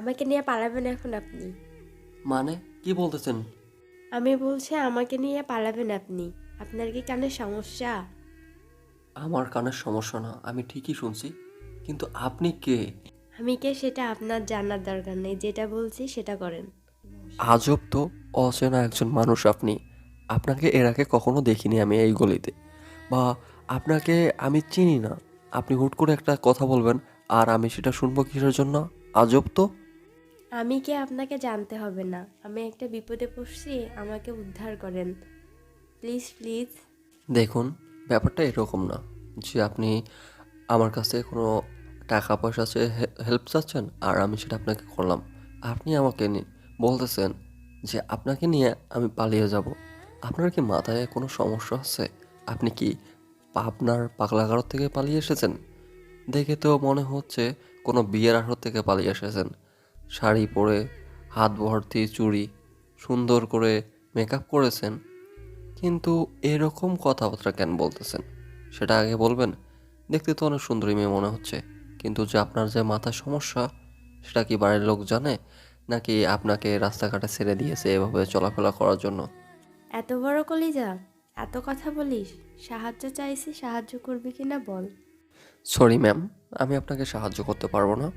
আমাকে নিয়ে পালাবেন এখন আপনি। মানে কি বলতেছেন? আমি বলছি আমাকে নিয়ে পালাবেন আপনি। আপনার কি কানে সমস্যা? আমার কানের সমস্যা না, আমি ঠিকই শুনছি। কিন্তু আপনি কে? আমি কে সেটা আপনার জানার দরকার নেই, যেটা বলছি সেটা করেন। আজব তো, অচেনা একজন মানুষ আপনি। আপনাকে এর আগে কখনো দেখিনি আমি এই গলিতে, বা আপনাকে আমি চিনি না। আপনি হুট করে একটা কথা বলবেন আর আমি সেটা শুনবো কিসের জন্য? আজব তো। আমি কে আপনাকে জানতে হবে না। আমি একটা বিপদে পড়ছি, আমাকে উদ্ধার করেন। Please please. দেখুন, ব্যাপারটা এরকম না যে আপনি আমার কাছে কোনো টাকা পয়সা চেয়ে হেল্প চাচ্ছেন আর আমি সেটা আপনাকে করলাম। আপনি আমাকে বলতেছেন যে আপনাকে নিয়ে আমি পালিয়ে যাব। আপনার কি মাথায় কোনো সমস্যা আছে? আপনি কি পাবনার পাগলাগারদ থেকে পালিয়ে এসেছেন? দেখে তো মনে হচ্ছে কোনো বিয়ের আসর থেকে পালিয়ে এসেছেন। শাড়ি পরে, হাত ভর্তি চুড়ি, সুন্দর করে মেকআপ করেছেন, কিন্তু এরকম কথাবার্তা কেন বলতেছেন সেটা আগে বলবেন। দেখতে তো অনেক সুন্দরী মেয়ে মনে হচ্ছে, কিন্তু যে আপনার যে মাথায় সমস্যা সেটা কি বাড়ির লোক জানে, নাকি আপনাকে রাস্তাঘাটে ছেড়ে দিয়েছে এভাবে চলাফেরা করার জন্য? এত বড় কলিজা, এত কথা বলিস। সাহায্য চাইছি, সাহায্য করবি কিনা বল। সরি ম্যাম, আমি আপনাকে সাহায্য করতে পারবো না।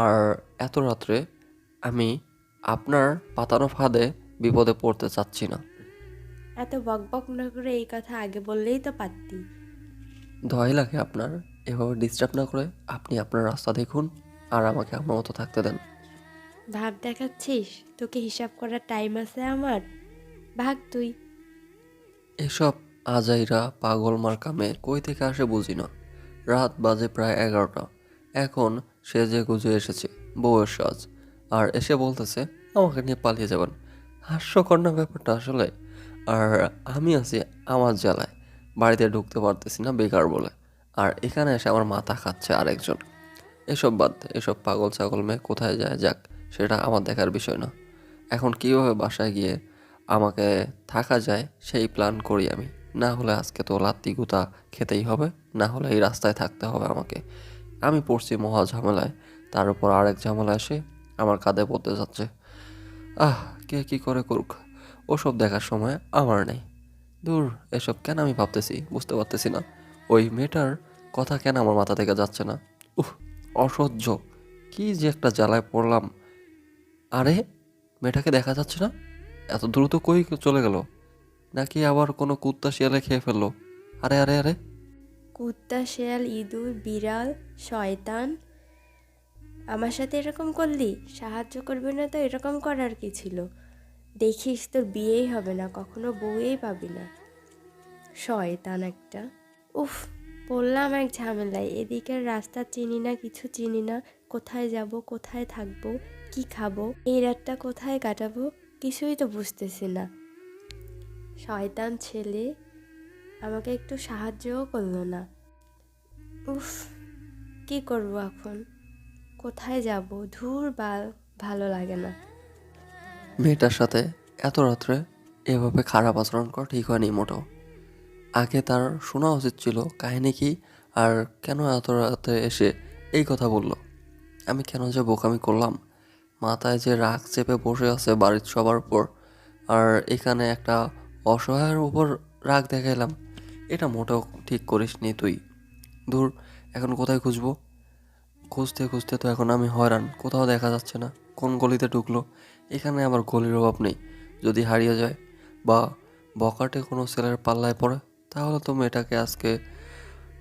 আর এত রাত্রে আমি আপনার পাতানো ফাঁদে বিপদে পড়তে চাচ্ছি না। এত বকবক না করে এই কথা আগে বললেই তো পারতি। দয়া লাগে আপনার, এভাবে ডিস্টার্ব না করে আপনি আপনার রাস্তা দেখুন আর আমাকে আমার মতো থাকতে দেন। ভাব দেখাচ্ছিস? তোকে হিসাব করার টাইম আছে আমার? ভাগ তুই। এসব আজাইরা পাগল মার্কা মেয়ে কই থেকে আসে বুঝি না। রাত বাজে প্রায় 11টা। এখন সেজে গুজে এসেছে, বউয়ের সাজ, আর এসে বলতেছে আমাকে নিয়ে পালিয়ে যাবেন। হাস্যকর না ব্যাপারটা আসলে? আর আমি আছি আমার জ্বালায়, বাড়িতে ঢুকতে পারতেছি না বেকার বলে, আর এখানে এসে আমার মাথা খাচ্ছে আরেকজন। এসব বাদ দে, এসব পাগল ছাগল মেয়ে কোথায় যায় যাক, সেটা আমার দেখার বিষয় না। এখন কীভাবে বাসায় গিয়ে আমাকে থাকা যায় সেই প্ল্যান করি আমি। না হলে আজকে তো লাত্তি গুতা খেতেই হবে, না হলে এই রাস্তায় থাকতে হবে আমাকে। আমি পড়ছি মহা ঝামেলায়, তার উপর আরেক ঝামেলা এসে আমার কাঁধে পড়তে যাচ্ছে। আহ, কে কী করে করুক, ওসব দেখার সময় আমার নেই। দূর, এসব কেন আমি ভাবতেছি বুঝতে পারতেছি না। ওই মেয়েটার কথা কেন আমার মাথা থেকে যাচ্ছে না? উহ, অসহ্য! কি যে একটা জ্বালায় পড়লাম। আরে, মেয়েটাকে দেখা যাচ্ছে না, এত দ্রুত কই চলে গেল? নাকি আবার কোনো কুত্তা শিয়ালে খেয়ে ফেললো? আরে আরে আরে! কুত্তা, শেয়াল, ইঁদুর, বিড়াল, শয়তান, আমার সাথে এরকম করলি? সাহায্য করবি না তো এরকম করার কি ছিল? দেখিস তোর বিয়েই হবে না, কখনো বউই পাবি না। শয়তান একটা। উফ, পড়লাম এক ঝামেলায়। এদিকের রাস্তা চিনি না, কিছু চিনি না। কোথায় যাব, কোথায় থাকবো, কি খাবো, এই রাতটা কোথায় কাটাবো, কিছুই তো বুঝতেছি না। শয়তান ছেলে আমাকে একটু সাহায্যও করলো না। উফ, কি করব এখন? কোথায় যাব? ধুর বাল, ভালো লাগে না। মেয়েটার সাথে এত রাত্রে এভাবে খারাপ আচরণ করা ঠিক হয়নি মোটেও। আগে তার শোনা উচিত ছিল কাহিনী কি, আর কেন এত রাতে এসে এই কথা বলল। আমি কেন যে বোকামি করলাম। মাথায় যে রাগ চেপে বসে আছে বাড়ির সবার উপর, আর এখানে একটা অসহায়ের উপর রাগ দেখাইলাম। এটা মোটেও ঠিক করিসনি তুই। দূর, এখন কোথায় খুঁজবো? খুঁজতে খুঁজতে তো এখন আমি হয়রান, কোথাও দেখা যাচ্ছে না। কোন গলিতে ঢুকলো? এখানে আবার গলির অভাব নেই। যদি হারিয়ে যায় বা বকাটে কোনো ছেলের পাল্লায় পড়ে, তাহলে তো মেয়েটাকে আজকে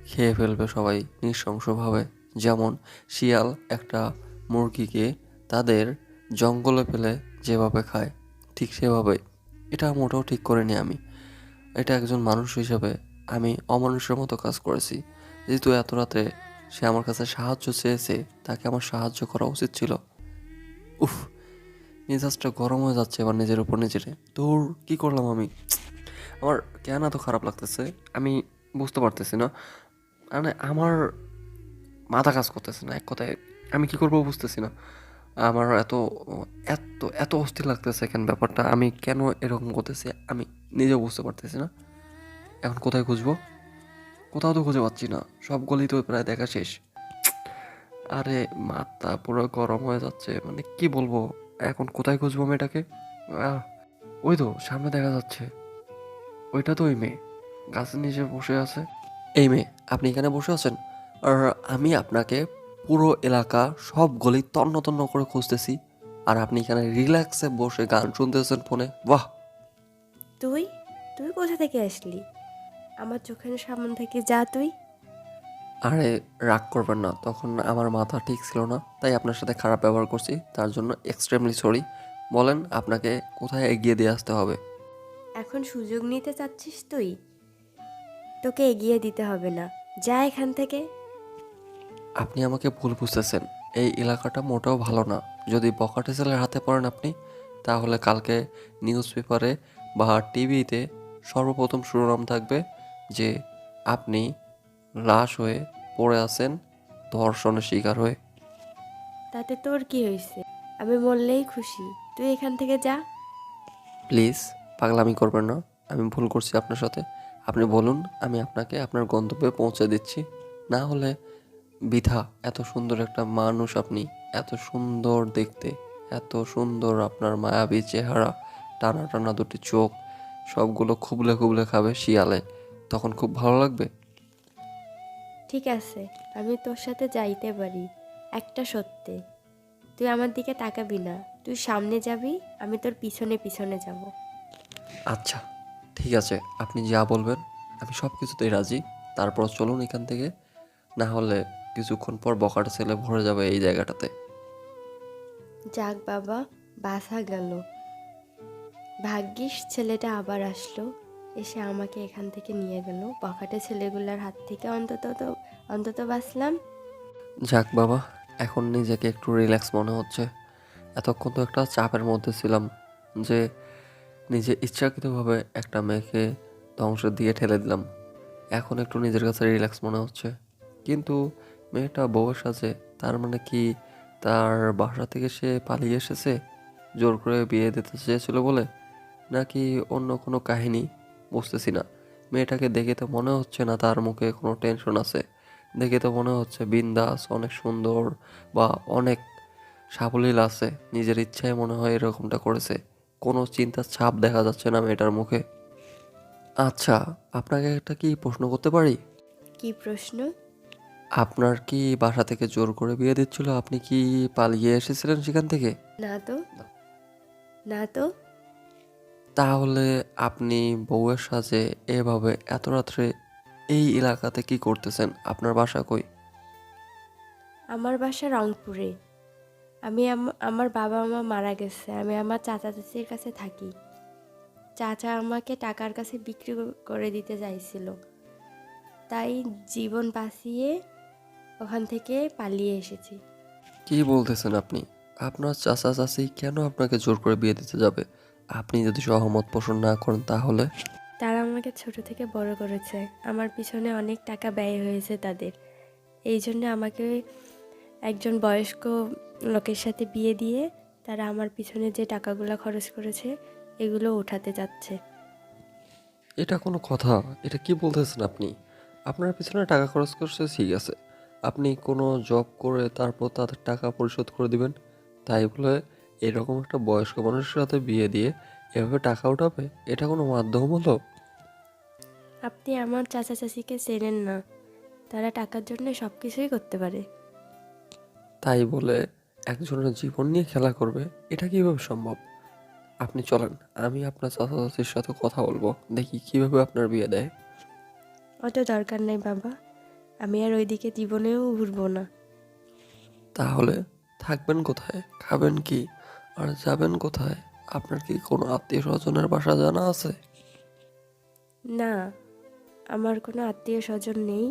খেয়ে ফেলবে সবাই নৃশংসভাবে। যেমন শিয়াল একটা মুরগিকে তাদের জঙ্গলে ফেলে যেভাবে খায়, ঠিক সেভাবে। এটা মোটেও ঠিক করিনি আমি। এটা একজন মানুষ হিসেবে আমি অমানুষের মতো কাজ করেছি। যেহেতু এত রাতে সে আমার কাছে সাহায্য চেয়েছে, তাকে আমার সাহায্য করা উচিত ছিল। উফ, মেজাজটা গরম হয়ে যাচ্ছে এবার নিজের উপর নিজেরে। দূর, কি করলাম আমি? আমার কেন এত খারাপ লাগতেছে আমি বুঝতে পারতেছি না। মানে আমার মাথা কাজ করতেছে না, এক কথায় আমি কি করবো বুঝতেছি না। আমার এত এত এত অস্থির লাগতেছে কেন ব্যাপারটা, আমি কেন এরকম করতেছি আমি নিজেও বুঝতে পারতেছি না। এখন কোথায় খুঁজবো? কোথাও তো খুঁজে পাচ্ছি না, সব গলি তো প্রায় দেখা শেষ। আরে মাথা পুরো গরম হয়ে যাচ্ছে, মানে কি বলবো। এখন কোথায় খুঁজবো মেয়েটাকে? আহ, ওই তো সামনে দেখা যাচ্ছে, ওইটা তো ওই মেয়ে গাছের নিচে বসে আছে। এই মেয়ে, আপনি এখানে বসে আছেন আর আমি আপনাকে পুরো এলাকা সব গলি তন্ন তন্ন করে খুঁজতেছি, আর আপনি এখানে রিল্যাক্সে বসে গান শুনতেছেন ফোনে। বাহ! তুই তুই কোথা থেকে আসলি? আমার চোখের সামনে থেকে যা তুই। আরে রাগ করবেন না, তখন আমার মাথা ঠিক ছিল না, তাই আপনার সাথে খারাপ ব্যবহার করছি, তার জন্য এক্সট্রিমলি সরি। বলেন আপনাকে কোথায় এগিয়ে দিয়ে আসতে হবে? এখন সুযোগ নিতে চাচ্ছিস তুই? তোকে এগিয়ে দিতে হবে না, যা এখান থেকে। আপনি আমাকে ভুল বুঝতেছেন, এই এলাকাটা মোটেও ভালো না। যদি বখাটে ছেলের হাতে পড়েন আপনি, তাহলে কালকে নিউজ পেপারে বা টিভিতে সর্বপ্রথম শিরোনাম থাকবে যে আপনি লাশ হয়ে পড়ে আছেন, ধর্ষণের শিকার হয়ে। তাতে তোর কি হয়েছে? আমি মরলেই খুশি, তুই এখান থেকে যা। প্লিজ পাগলামি করবেন না, আমি ভুল করছি আপনার সাথে। আপনি বলুন, আমি আপনাকে আপনার গন্তব্যে পৌঁছে দিচ্ছি। না হলে বৃথা। এত সুন্দর একটা মানুষ আপনি, এত সুন্দর দেখতে, এত সুন্দর আপনার মায়াবী চেহারা, টানা টানা দুটি চোখ, সবগুলো খুবলে খুবলে খাবে শিয়ালে, তখন খুব ভালো লাগবে। ঠিক আছে, আমি তোর সাথে যাইতে পারি, একটা সত্যি। তুই আমার দিকে তাকাবি না, তুই সামনে যাবি, আমি তোর পিছনে পিছনে যাব। আচ্ছা ঠিক আছে, আপনি যা বলবেন আমি সব কিছুতেই রাজি। তারপর চলুন এখান থেকে, না হলে কিছুক্ষণ পর বখাটে ছেলে ভরে যাবে এই জায়গাটাতে। যাক বাবা, বাসা গেল। ভাগ্যিস ছেলেটা আবার আসলো, এসে আমাকে এখান থেকে নিয়ে গেল। বখাটে ছেলেগুলোর হাত থেকে অন্তত বাঁচলাম। যাক বাবা, এখন নিজেকে একটু রিল্যাক্স মনে হচ্ছে। এতক্ষণ তো একটা চাপের মধ্যে ছিলাম যে নিজে ইচ্ছাকৃতভাবে একটা মেয়েকে ধ্বংসের দিকে ঠেলে দিলাম। এখন একটু নিজের কাছে রিল্যাক্স মনে হচ্ছে। কিন্তু মেয়েটা বউয়ের সাজে, তার মানে কি তার বাসা থেকে সে পালিয়ে এসেছে জোর করে বিয়ে দিতে চেয়েছিল বলে, নাকি অন্য কোনো কাহিনী? বুঝতেছি না। মেয়েটাকে দেখে তো মনে হচ্ছে না তার মুখে কোনো টেনশন আছে। দেখে তো মনে হচ্ছে বিন্দাস, অনেক সুন্দর বা অনেক সাবলীল আছে, নিজের ইচ্ছায় মনে হয় এরকমটা করেছে। কোনো চিন্তার ছাপ দেখা যাচ্ছে না মেয়েটার মুখে। আচ্ছা, আপনাকে একটা কি প্রশ্ন করতে পারি? কি প্রশ্ন? আপনার কি বাসা থেকে জোর করে বিয়ে দিচ্ছিল? আপনি কি পালিয়ে এসেছিলেন সেখান থেকে? না তো, না তো। তাহলে আপনি বউয়ের সাজে এভাবে এত রাত্রে এই এলাকাতে কি করতেছেন? আপনার বাসা কই? আমার বাসা রংপুরে। আমি আমার বাবা মা মারা গেছে, আমি আমার চাচা চাচির কাছে থাকি। চাচা আমাকে টাকার কাছে বিক্রি করে দিতে চাইছিল, তাই জীবন বাঁচিয়ে ওখান থেকে পালিয়ে এসেছি। কি বলতেছেন আপনি? আপনার চাচা চাচি কেন আপনাকে জোর করে বিয়ে দিতে যাবে? আপনি যদি সহমত পোষণ না করেন তাহলে? তারা আমাকে ছোট থেকে বড় করেছে, আমার পিছনে অনেক টাকা ব্যয় হয়েছে তাদের। এই জন্য আমাকে একজন বয়স্ক লোকের সাথে বিয়ে দিয়ে তারা আমার পিছনে যে টাকাগুলো খরচ করেছে এগুলো উঠাতে যাচ্ছে। এটা কোনো কথা? এটা কি বলতেছেন আপনি? আপনার পিছনে টাকা খরচ করছে ঠিক আছে, আপনি কোনো জব করে তারপর তাদের টাকা পরিশোধ করে দিবেন, তাই বলে এরকম একটা বয়স্ক মানুষের সাথে বিয়ে দিয়ে এভাবে টাকা উঠাবে? এটা কোনো মাধ্যম হলো? আপনি আমার চাচা চাচিকে চেনেন না, তারা টাকার জন্য সব কিছুই করতে পারে। তাই বলে একজনের জীবন নিয়ে খেলা করবে? এটা কিভাবে সম্ভব? আপনি চলেন, আমি আপনার চাচা চাচির সাথে কথা বলবো, দেখি কিভাবে আপনার বিয়ে দেয়। অত দরকার নেই বাবা, আমি আর ওইদিকে জীবনেও ঘুরবো না। তাহলে থাকবেন কোথায়, খাবেন কি, আর যাবেন কোথায়? আপনার কি কোনো আত্মীয় স্বজনের বাসা জানা আছে? না, আমার কোনো আত্মীয় স্বজন নেই,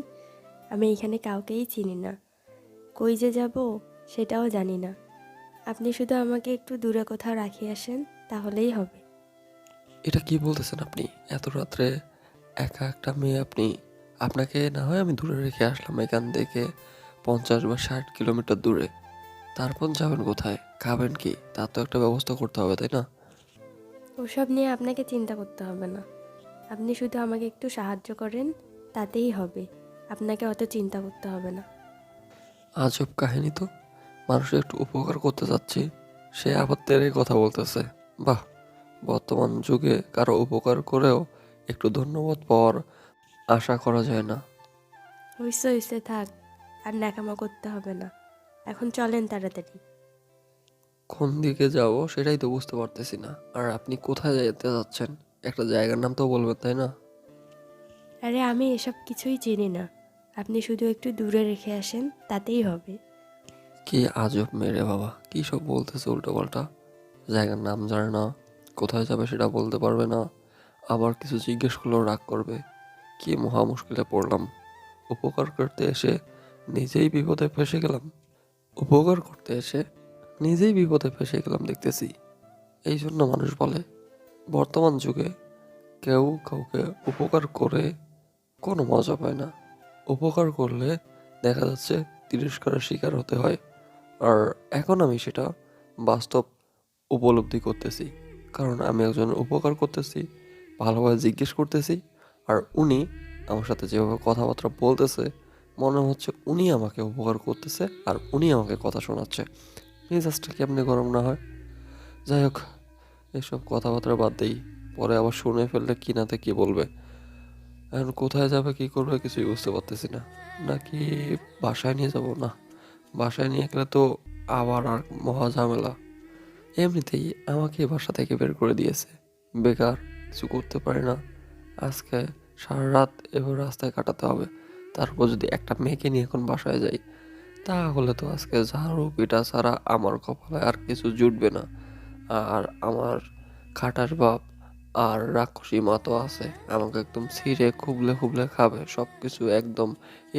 আমি এখানে কাউকেই চিনি না। কই যে যাব সেটাও জানি না। আপনি শুধু আমাকে একটু দূরে কোথাও রাখিয়ে আসেন, তাহলেই হবে। এটা কি বলতেছেন আপনি? এত রাত্রে একা একটা মেয়ে আপনি, আপনাকে না হয় আমি দূরে রেখে আসলাম এখান থেকে 50 বা 60 কিলোমিটার দূরে, তারপর যাবেন কোথায়, খাবেন কি, তার তো একটা ব্যবস্থা করতে হবে তাই না? ওসব নিয়ে আপনাকে চিন্তা করতে হবে না, আপনি শুধু আমাকে একটু সাহায্য করেন, তাতেই হবে। আপনাকে অত চিন্তা করতে হবে না। আজব কাহিনী তো। মানুষের একটু উপকার করতে যাচ্ছি, সে আবার তেরে কথা বলতেছে। বাহ! বর্তমান যুগে কারো উপকার করেও একটু ধন্যবাদ পাওয়ার আশা করা যায় না। হইছে হইছে, থাক, আর ন্যাকামো করতে হবে না। এখন চলেন তাড়াতাড়ি। কোন দিকে যাব সেটাই তো বুঝতে পারতেছি না। আর আপনি কোথায় যেতে যাচ্ছেন? একটা জায়গার নাম তো বলবেন, তাই না? আরে আমি এসব কিছুই চিনি না, আপনি শুধু একটু দূরে রেখে আসেন, তাতেই হবে। কি আজব মেরে বাবা, কি সব বলতেছে উল্টো পাল্টা। জায়গার নাম জানে না, কোথায় যাবে সেটা বলতে পারবে না, আবার কিছু জিজ্ঞেস করলেও রাগ করবে। কি মহা মুশকিলে পড়লাম। উপকার করতে এসে নিজেই বিপদে ফেসে গেলাম। উপকার করতে এসে নিজেই বিপদে ফেসে গেলাম দেখতেছি। এই জন্য মানুষ বলে বর্তমান যুগে কেউ কাউকে উপকার করে কোনো মজা পায় না। উপকার করলে দেখা যাচ্ছে তিরস্কারের শিকার হতে হয়। আর এখন আমি সেটা বাস্তব উপলব্ধি করতেছি, কারণ আমি একজনের উপকার করতেছি, ভালোভাবে জিজ্ঞেস করতেছি, আর উনি আমার সাথে যেভাবে কথাবার্তা বলতেছে মনে হচ্ছে উনি আমাকে উপকার করতেছে আর উনি আমাকে কথা শোনাচ্ছে। মেজাজটা কেমনে গরম না হয়। যাই হোক, এসব কথাবার্তা বাদ দেই, পরে আবার শুনে ফেললে কি নাতে কি বলবে। এখন কোথায় যাবে কি করবে কিছুই বুঝতে পারতেছি না। নাকি বাসায় নিয়ে যাব? না, বাসায় নিয়ে গেলে তো আবার আর মহা ঝামেলা। এমনিতেই আমাকে বাসা থেকে বের করে দিয়েছে, বেকার, কিছু করতে পারি না। আজকে সারা রাত এবার রাস্তায় কাটাতে হবে। তারপর যদি একটা মেয়েকে নিয়ে এখন বাসায় যাই, তাহলে তো আজকে ঝাড়ু পিটা ছাড়া আমার কপালে আর কিছু জুটবে না। আর আমার খাটাস বাপ আর রাক্ষসী মা তো আছে, আমাকে একদম ছিঁড়ে খুবলে খুবলে খাবে, সব কিছু একদম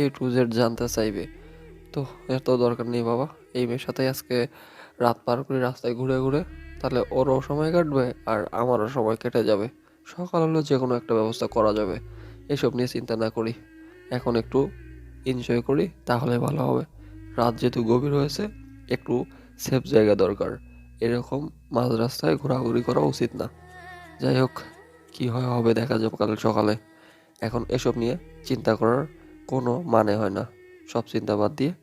A to Z জানতে চাইবে। তো এত দরকার নেই বাবা, এই মেয়ের সাথে আজকে রাত পার করি রাস্তায় ঘুরে ঘুরে, তাহলে ওরও সময় কাটবে আর আমারও সময় কেটে যাবে। সকাল হলে যে কোনো একটা ব্যবস্থা করা যাবে। এসব নিয়ে চিন্তা না করি, এখন একটু এনজয় করি তাহলে ভালো হবে। রাত যেহেতু গভীর হয়েছে, একটু সেফ জায়গা দরকার। এরকম মাঝ রাস্তায় ঘোরাঘুরি করা উচিত না। যাই হোক, কি হয় হবে দেখা যাবে কাল সকালে। এখন এসব নিয়ে চিন্তা করার কোনো মানে হয় না। সব চিন্তা বাদ দিয়ে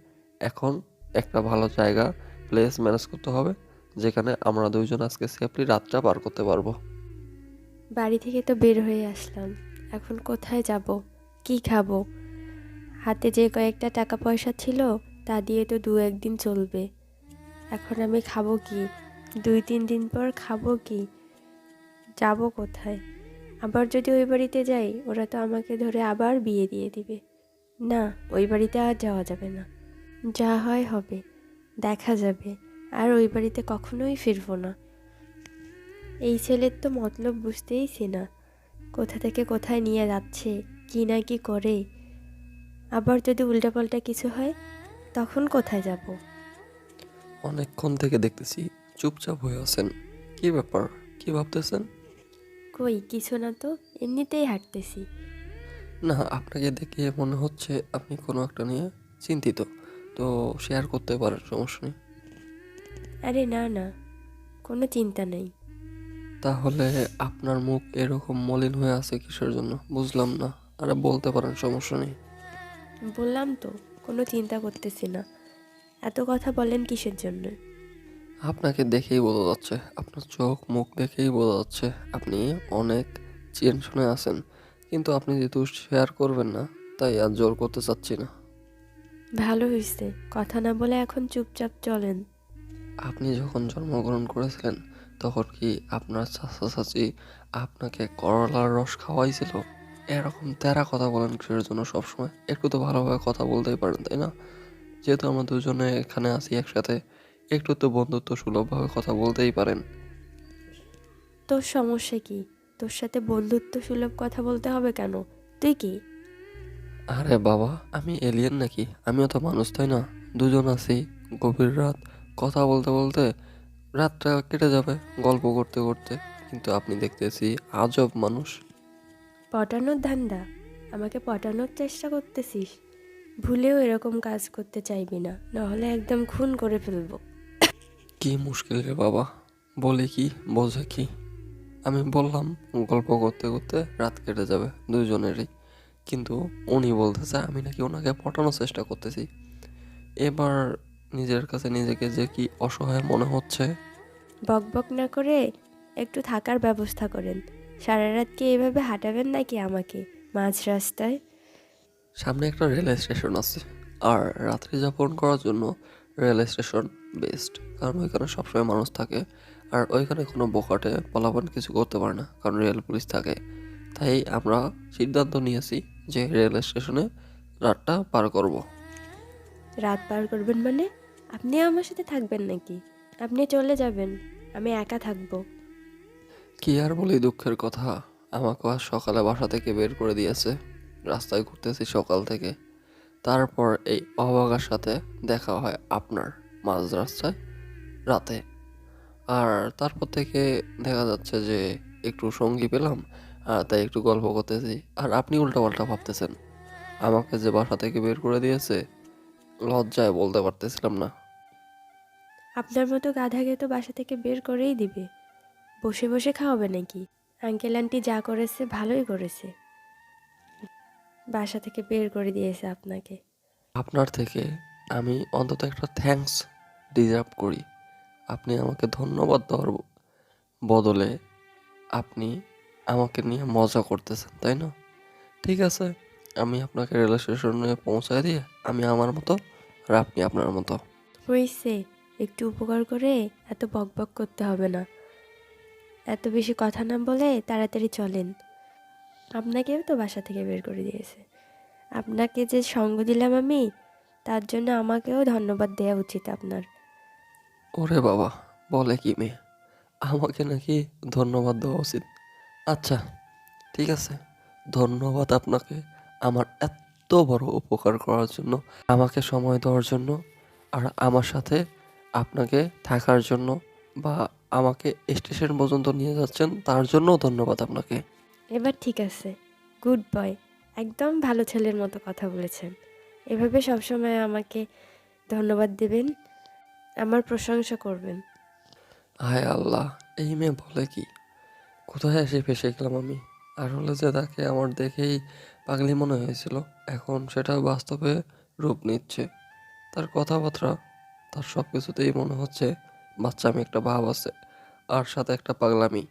এখন একটা ভালো জায়গা, প্লেস ম্যানেজ করতে হবে, যেখানে আমরা দুইজন আজকে সেফলি রাতটা পার করতে পারবো। বাড়ি থেকে তো বের হয়ে আসলাম, এখন কোথায় যাব, কি খাবো? হাতে যে কয়েকটা টাকা পয়সা ছিল তা দিয়ে তো দু একদিন চলবে। এখন আমি খাবো কি? 2-3 দিন পর খাবো কি? যাব কোথায়? আবার যদি ওই বাড়িতে যাই, ওরা তো আমাকে ধরে আবার বিয়ে দিয়ে দিবে। না, ওই বাড়িতে আর যাওয়া যাবে না। যা হয় হবে, দেখা যাবে। আর ওই বাড়িতে কখনোই ফিরবো না। এই ছেলের তো মতলব বুঝতেইছি না, কোথা থেকে কোথায় নিয়ে যাচ্ছে, কি না কি করে। আবার যদি উল্টাপাল্টা কিছু হয়, তখন কোথায় যাব? অনেকক্ষণ থেকে দেখতেছি চুপচাপ হয়ে আছেন, কি ব্যাপার, কি ভাবতেছেন? কই কিছু না তো, এমনিতেই হাঁটতেছি। না, আপনাকে দেখে মনে হচ্ছে আপনি কোনো একটা নিয়ে চিন্তিত, তো শেয়ার করতে পারেন, সমস্যা নেই। আরে না না, কোনো চিন্তা নেই। তাহলে আপনার মুখ এরকম মলিন হয়ে আছে কিসের জন্য বুঝলাম না। আরে বলতে পারেন, সমস্যা নেই। বললাম তো, কোনো চিন্তা করতেছি না। এত কথা বলেন কিসের জন্য? আপনাকে দেখেই বোঝা যাচ্ছে, আপনার চোখ মুখ দেখেই বোঝা যাচ্ছে আপনি অনেক টেনশনে আছেন। কিন্তু আপনি যেহেতু শেয়ার করবেন না, তাই আর জোর করতে চাচ্ছি না। ভালো হয়েছে, কথা না বলে এখন চুপচাপ চলেন। আপনি যখন জন্মগ্রহণ করেছিলেন তখন কি আপনার চাচা চাচি আপনাকে করলার রস খাওয়াইছিল? এরকম তেরা কথা বলেন কিসের জন্য সবসময়? একটু তো ভালোভাবে কথা বলতেই পারেন, তাই না? যেহেতু আমরা দুজনে এখানে আছি একসাথে, একটু তো বন্ধুত্ব সুলভভাবে কথা বলতেই পারেন। তোর সমস্যা কি? তোর সাথে বন্ধুত্ব সুলভ কথা বলতে হবে কেন? তুই কি? আরে বাবা, আমি এলিয়েন নাকি? আমিও তো মানুষ, তাই না? দুজন আছি, গভীর রাত, কথা বলতে বলতে রাতটা কেটে যাবে গল্প করতে করতে। কিন্তু আপনি দেখতেছি আজব মানুষ। পটানোর ধান্দা? আমাকে পটানোর চেষ্টা করতেছিস? ভুলেও এরকম কাজ করতে চাইবি না, নাহলে একদম খুন করে ফেলবো। কি মুশকিল রে বাবা, বলে কি বোঝে কি? আমি বললাম গল্প করতে করতে রাত কেটে যাবে দুজনেরই, কিন্তু উনি বলতেছে আমি নাকি ওনাকে পটানোর চেষ্টা করতেছি। এবার নিজের কাছে নিজেকে যে কি অসহায় মনে হচ্ছে। বকবক না করে একটু থাকার ব্যবস্থা করেন। সারা রাত কি এভাবে হাঁটাবেন নাকি আমাকে মাঝ রাস্তায়? সামনে একটা রেল স্টেশন আছে, আর রাত্রি যাপন করার জন্য রেল স্টেশন বেস্ট, কারণ ওইখানে সবসময় মানুষ থাকে। আর ওইখানে কোনো বখাটে পোলাপান কিছু করতে পারে না, কারণ রেল পুলিশ থাকে। তাই আমরা সিদ্ধান্ত নিয়েছি যে রেল স্টেশনে রাতটা পার করব। রাত পার করবেন মানে? আপনিও আমার সাথে থাকবেন নাকি? আপনি চলে যাবেন, আমি একা থাকবো। কি আর বলি, দুঃখের কথা, আমাকে আজ সকালে বাসা থেকে বের করে দিয়েছে। রাস্তায় ঘুরতেছি সকাল থেকে, তারপর এই অবাগার সাথে দেখা হয় আপনার মাঝ রাস্তায় রাতে। আর তারপর থেকে দেখা যাচ্ছে যে একটু সঙ্গী পেলাম, আর তাই একটু গল্প করতেছি। আর আপনি উল্টাপাল্টা ভাবতেছেন। আমাকে যে বাসা থেকে বের করে দিয়েছে, লজ্জায় বলতে পারতেছিলাম না। আপনার মতো গাধাকে তো বাসা থেকে বের করেই দিবে। বসে বসে খাওয়াবে নাকি? আঙ্কেল আন্টি যা করেছে ভালোই করেছে, বাসা থেকে বের করে দিয়েছে আপনাকে। আপনার থেকে আমি অন্তত একটা থ্যাঙ্কস ডিজার্ভ করি। আপনি আমাকে ধন্যবাদ দেওয়ার বদলে আপনি আমাকে নিয়ে মজা করতেছেন, তাই না? ঠিক আছে, আমি আপনাকে রেল স্টেশনে পৌঁছায় দিয়ে আমি আমার মতো, আর আপনি আপনার মতো। হয়েছে, একটু উপকার করে এত বকবক করতে হবে না। এত বেশি কথা না বলে তাড়াতাড়ি চলেন। আপনাকেও তো বাসা থেকে বের করে দিয়েছে। আপনাকে যে সঙ্গ দিলাম আমি, তার জন্য আমাকেও ধন্যবাদ দেওয়া উচিত আপনার। ওরে বাবা, বলে কি মেয়ে, আমাকে নাকি ধন্যবাদ দেওয়া উচিত? আচ্ছা, ঠিক আছে, ধন্যবাদ আপনাকে আমার এত বড় উপকার করার জন্য, আমাকে সময় দেওয়ার জন্য, আর আমার সাথে আপনাকে থাকার জন্য, বা আমাকে স্টেশন পর্যন্ত নিয়ে যাচ্ছেন তার জন্যও ধন্যবাদ আপনাকে। এবার ঠিক আছে, গুড বয়। একদম ভালো ছেলের মতো কথা বলেছেন। এভাবে সবসময় আমাকে ধন্যবাদ দেবেন, আমার প্রশংসা করবেন। হায় আল্লাহ, এই মেয়ে বলে কি! কোথায় এসে ফেসে গেলাম আমি! আসলে যে তাকে আমার দেখেই পাগলি মনে হয়েছিল, এখন সেটা বাস্তবে রূপ নিচ্ছে। তার কথাবার্তা, তার সব কিছুতেই মনে হচ্ছে বাচ্চামি একটা ভাব আছে, আর সাথে একটা পাগলামি।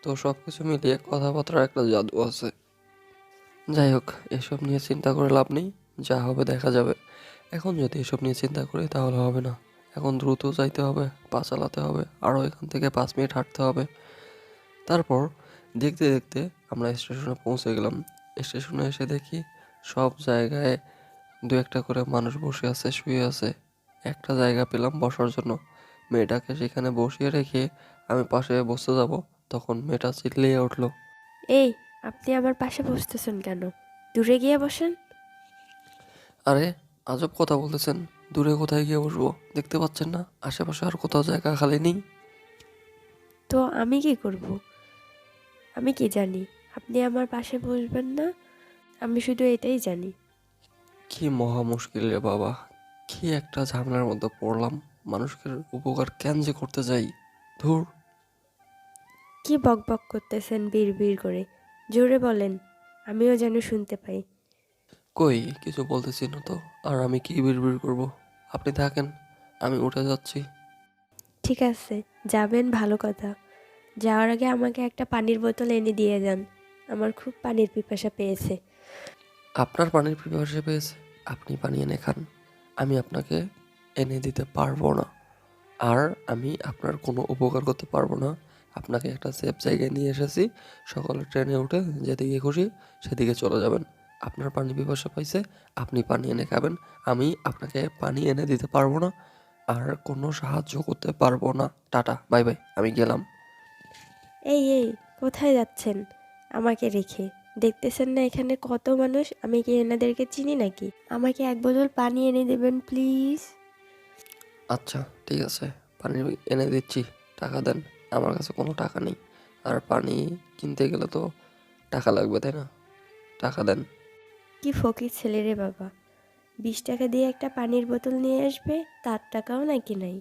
তো সব কিছু মিলিয়ে কথাবার্তার একটা জাদু আছে। যাই হোক, এসব নিয়ে চিন্তা করে লাভ নেই, যা হবে দেখা যাবে। এখন যদি এসব নিয়ে চিন্তা করি তাহলে হবে না। এখন দ্রুত যাইতে হবে, পা চালাতে হবে, আরও এখান থেকে 5 মিনিট হাঁটতে হবে। তারপর দেখতে দেখতে আমরা স্টেশনে পৌঁছে গেলাম। স্টেশনে এসে দেখি সব জায়গায় দু একটা করে মানুষ বসে আছে, শুয়ে আছে। একটা জায়গা পেলাম বসার জন্য। মেয়েটাকে সেখানে বসিয়ে রেখে আমি পাশে বসতে যাব, তখন মেয়েটা চিল্লিয়ে উঠলো। এই, আপনি আমার পাশে বসতেছেন কেন? দূরে গিয়ে বসেন। আরে, আজব কথা বলতেছেন! দূরে কোথায় গিয়ে বসবো? দেখতে পাচ্ছেন না আশেপাশে আর কোথাও জায়গা খালি নেই? তো আমি কি করব? আমি কি জানি আপনি আমার পাশে বসবেন না? আমি শুধু এটাই জানি। কি মহা মুশকিল রে বাবা! কি একটা ঝামেলার মধ্যে পড়লাম! মানুষের উপকার কেন যে করতে যাই! ধুর! কি বকবক করতেছেন বিড়বিড় করে? জোরে বলেন, আমিও যেন শুনতে পাই। কই, কিছু বলতেছি না তো। আর আমি কি বিড়বিড় করব? আপনি থাকেন, আমি উঠে যাচ্ছি। ঠিক আছে, যাবেন ভালো কথা। যাওয়ার আগে আমাকে একটা পানির বোতল এনে দিয়ে যান। আমার খুব পানির পিপাসা পেয়েছে। আপনার পানির পিপাসা পেয়েছে? আপনি পানি এনে খান। আমি আপনাকে এনে দিতে পারবো না। আর আমি আপনার কোনো উপকার করতে পারবো না। আপনাকে একটা সেফ জায়গায় নিয়ে এসেছি। সকালে ট্রেনে উঠে যেদিকে খুশি সেদিকে চলে যাবেন। আপনার পানি পিপাসা পাইছে, আপনি পানি এনে খাবেন। আমি আপনাকে পানি এনে দিতে পারবো না, আর কোনো সাহায্য করতে পারবো না। টাটা, বাই বাই, আমি গেলাম। এই এই, কোথায় যাচ্ছেন আমাকে রেখে? দেখতেছেন না এখানে কত মানুষ? আমি কি এনাদেরকে চিনি নাকি? আমাকে এক বোতল পানি এনে দেবেন প্লিজ। আচ্ছা, ঠিক আছে, পানি এনে দিচ্ছি। টাকা দেন। আমার কাছে কোনো টাকা নেই। আর পানি কিনতে গেলে তো টাকা লাগবে, তাই না? টাকা দেন। কি ফকির ছেলে রে বাবা! 20 টাকা দিয়ে একটা পানির বোতল নিয়ে আসবে, তার টাকাও নাকি নাই।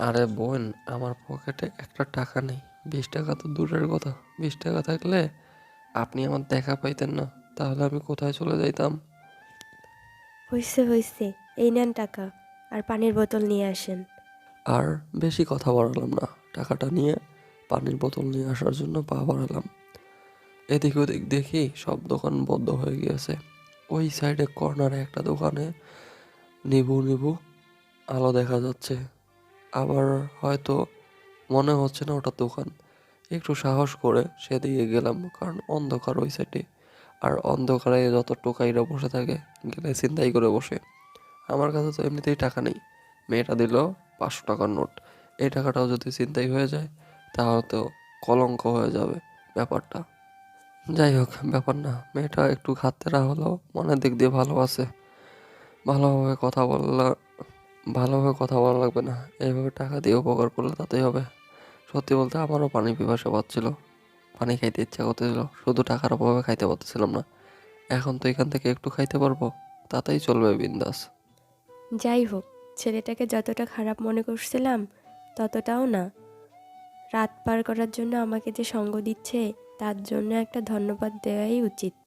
আরে বোন, আমার পকেটে একটা টাকা নেই। 20 টাকা তো দূরের কথা। 20 টাকা থাকলে আপনি আমার দেখা পাইতেন না, তাহলে আমি কোথায় চলে যাইতাম? হইছে হইছে, এই নেন টাকা, আর পানির বোতল নিয়ে আসেন। আর বেশি কথা বাড়ালাম না, টাকাটা নিয়ে পানির বোতল নিয়ে আসার জন্য পা বাড়ালাম। এদিক ওদিক দেখি সব দোকান বন্ধ হয়ে গিয়েছে। ওই সাইডে কর্নারে একটা দোকানে নিবু নিবু আলো দেখা যাচ্ছে। আবার হয়তো মনে হচ্ছে না ওটা দোকান। একটু সাহস করে সেদিকে গেলাম, কারণ অন্ধকার ওই সাইডে। আর অন্ধকারে যত টোকাইরা বসে থাকে, গেলে ছিনতাই করে বসে। আমার কাছে তো এমনিতেই টাকা নেই। মেয়েটা দিল 500 টাকার নোট। এই টাকাটাও যদি ছিনতাই হয়ে যায় তাহলে তো কলঙ্ক হয়ে যাবে ব্যাপারটা। যাই হোক, ব্যাপার না। মেয়েটা একটু ঘাটতেরা হলেও মনের দিক দিয়ে ভালো আছে। ভালোভাবে কথা বললে ভালোভাবে কথা বলা লাগবে না, এইভাবে টাকা দিয়ে উপকার করলে তাতেই হবে। সত্যি বলতে আমারও পানি পিপাসা পাচ্ছিল, পানি খাইতে ইচ্ছা করতেছিল, শুধু টাকার অভাবে খাইতে পারতেছিলাম না। এখন তো এখান থেকে একটু খাইতে পারবো, তাতেই চলবে বিন্দাস। যাই হোক, ছেলেটাকে যতটা খারাপ মনে করছিলাম ততটাও না। রাত পার করার জন্য আমাকে যে সঙ্গ দিচ্ছে, তার জন্য একটা ধন্যবাদ দেওয়াই উচিত।